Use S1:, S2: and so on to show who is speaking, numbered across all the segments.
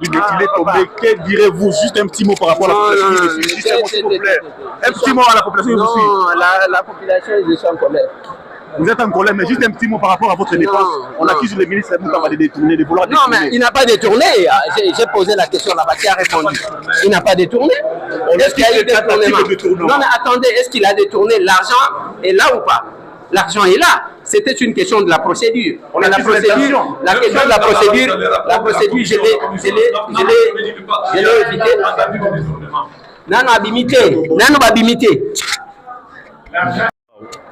S1: il est tombé. Que direz-vous? Juste un petit mot par rapport à la population. Juste un mot, s'il vous plaît. Un petit mot à la population.
S2: Non, la population, je suis en colère.
S1: Vous êtes en colère, mais juste un petit mot par rapport à votre dépense. On accuse le ministre Moutamba de détourner, de vouloir détourner.
S2: Non, mais il n'a pas détourné. J'ai posé la question là-bas, qui a répondu? Il n'a pas détourné. Est-ce qu'il y a eu détournement? Non, mais attendez, est-ce qu'il a détourné? L'argent est là ou pas? L'argent est là. C'était une question de la procédure. La question de la procédure, je l'ai évité. Non, abimité.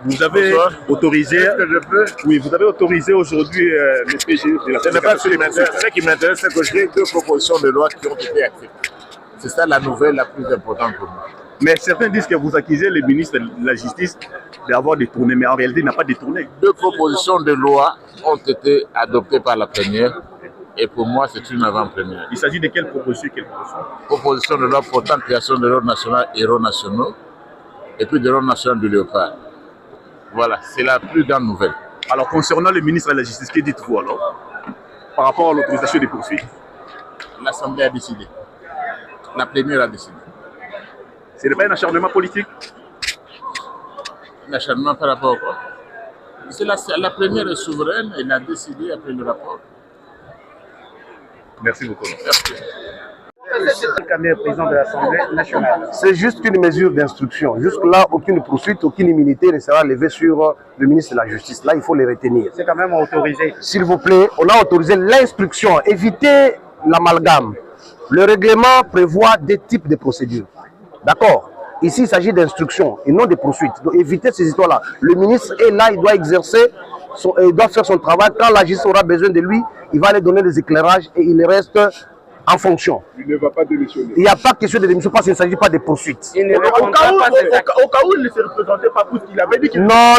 S1: Vous avez autorisé, vous avez autorisé aujourd'hui le PG de la
S3: Ce qui m'intéresse, c'est que j'ai 2 propositions de loi qui ont été acceptées. C'est ça la nouvelle la plus importante pour moi.
S1: Mais certains disent que vous accusez le ministre de la Justice d'avoir détourné, mais en réalité, il n'a pas détourné.
S3: 2 propositions de loi ont été adoptées par la plénière, et pour moi, c'est une avant-première.
S1: Il s'agit de quelle proposition?
S3: Proposition de loi portant création de l'ordre national héros nationaux, et puis de l'ordre national du léopard. Voilà, c'est la plus grande nouvelle.
S1: Alors, concernant le ministre de la Justice, que dites-vous alors par rapport à l'autorisation des poursuites?
S3: L'Assemblée a décidé. La plénière a décidé.
S1: Ce n'est pas un acharnement politique?
S3: Un acharnement par rapport à quoi? La plénière est souveraine, elle a décidé après le rapport.
S1: Merci beaucoup.
S3: Merci.
S1: Président de l'Assemblée nationale.
S4: C'est juste une mesure d'instruction. Jusque-là, aucune poursuite, aucune immunité ne sera levée sur le ministre de la Justice. Là, il faut les retenir.
S1: C'est quand même autorisé.
S4: S'il vous plaît, on a autorisé l'instruction. Évitez l'amalgame. Le règlement prévoit 2 types de procédures. D'accord? Ici, il s'agit d'instruction et non de poursuites. Donc, évitez ces histoires-là. Le ministre est là, il doit exercer, il doit faire son travail. Quand la justice aura besoin de lui, il va aller donner des éclairages et il reste en fonction.
S1: Il ne va pas démissionner.
S4: Il n'y a pas question de démission parce qu'il ne s'agit pas de poursuites.
S1: Au cas où il ne se représentait pas pour ce qu'il avait dit.
S4: Non,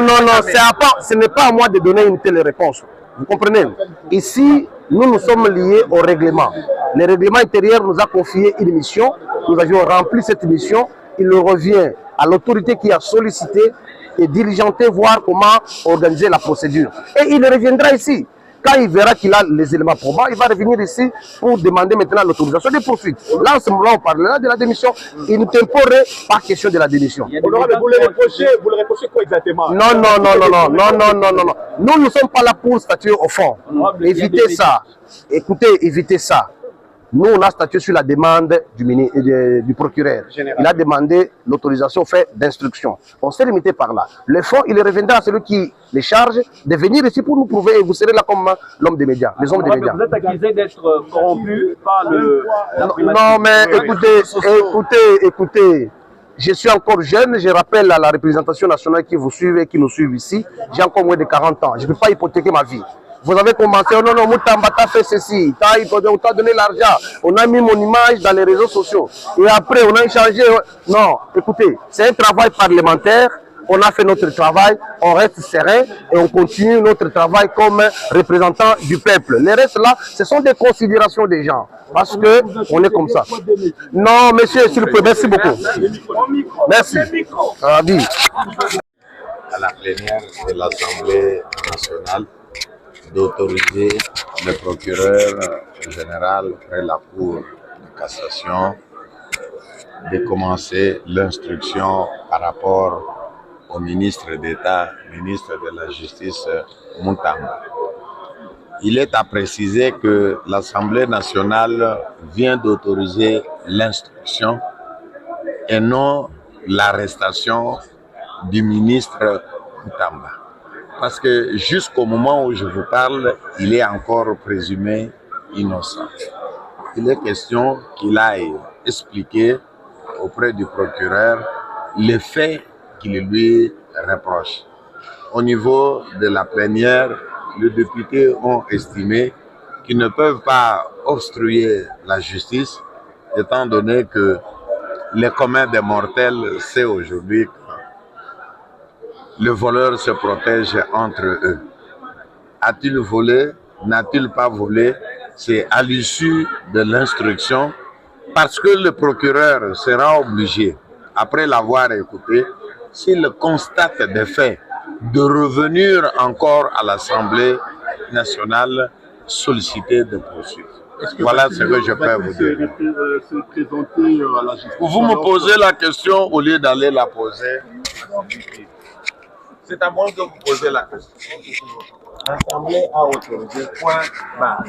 S4: ce n'est pas à moi de donner une telle réponse. Vous comprenez? Ici, nous sommes liés au règlement. Le règlement intérieur nous a confié une mission. Nous avions rempli cette mission. Il revient à l'autorité qui a sollicité et diligenté, voir comment organiser la procédure. Et il reviendra ici. Quand il verra qu'il a les éléments probants, il va revenir ici pour demander maintenant l'autorisation des poursuites. Là, en ce moment, on parlera de la démission. Il ne temporait pas question de la démission.
S1: Vous le reprochez quoi exactement?
S4: Non. Nous ne sommes pas là pour statuer au fond. Évitez ça. Écoutez, évitez ça. Nous, on a statué sur la demande du procureur. Il a demandé l'autorisation faite d'instruction. On s'est limité par là. Le fond, il reviendra à celui qui les charge de venir ici pour nous prouver. Et vous serez là comme l'homme des médias, les hommes des médias.
S1: Vous êtes accusé d'être corrompu par le...
S4: Non, mais écoutez. Je suis encore jeune, je rappelle à la représentation nationale qui vous suit et qui nous suit ici, j'ai encore moins de 40 ans. Je ne peux pas hypothéquer ma vie. Vous avez commencé, oh non, Moutamba t'a fait ceci, on t'a donné l'argent, on a mis mon image dans les réseaux sociaux. Et après, on a échangé. Non, écoutez, c'est un travail parlementaire. On a fait notre travail, on reste serein et on continue notre travail comme représentant du peuple. Les restes là, ce sont des considérations des gens. Parce qu'on est comme ça. Non, monsieur, s'il vous plaît, merci beaucoup. Merci. Ravi.
S5: À la plénière de l'Assemblée nationale d'autoriser le procureur général près la Cour de cassation de commencer l'instruction par rapport au ministre d'État, ministre de la Justice, Moutamba. Il est à préciser que l'Assemblée nationale vient d'autoriser l'instruction et non l'arrestation du ministre Moutamba. Parce que jusqu'au moment où je vous parle, il est encore présumé innocent. Il est question qu'il aille expliquer auprès du procureur les faits qu'il lui reproche. Au niveau de la plénière, les députés ont estimé qu'ils ne peuvent pas obstruer la justice, étant donné que les communs des mortels savent aujourd'hui que le voleur se protège entre eux. A-t-il volé? N'a-t-il pas volé? C'est à l'issue de l'instruction, parce que le procureur sera obligé, après l'avoir écouté, s'il constate des faits, de revenir encore à l'Assemblée nationale solliciter des poursuites. Voilà ce que je peux vous dire.
S1: Se présenter à la justice.
S5: Vous me posez la question au lieu d'aller la poser. C'est à moi que vous posez la question. L'Assemblée a autorisé, point barre.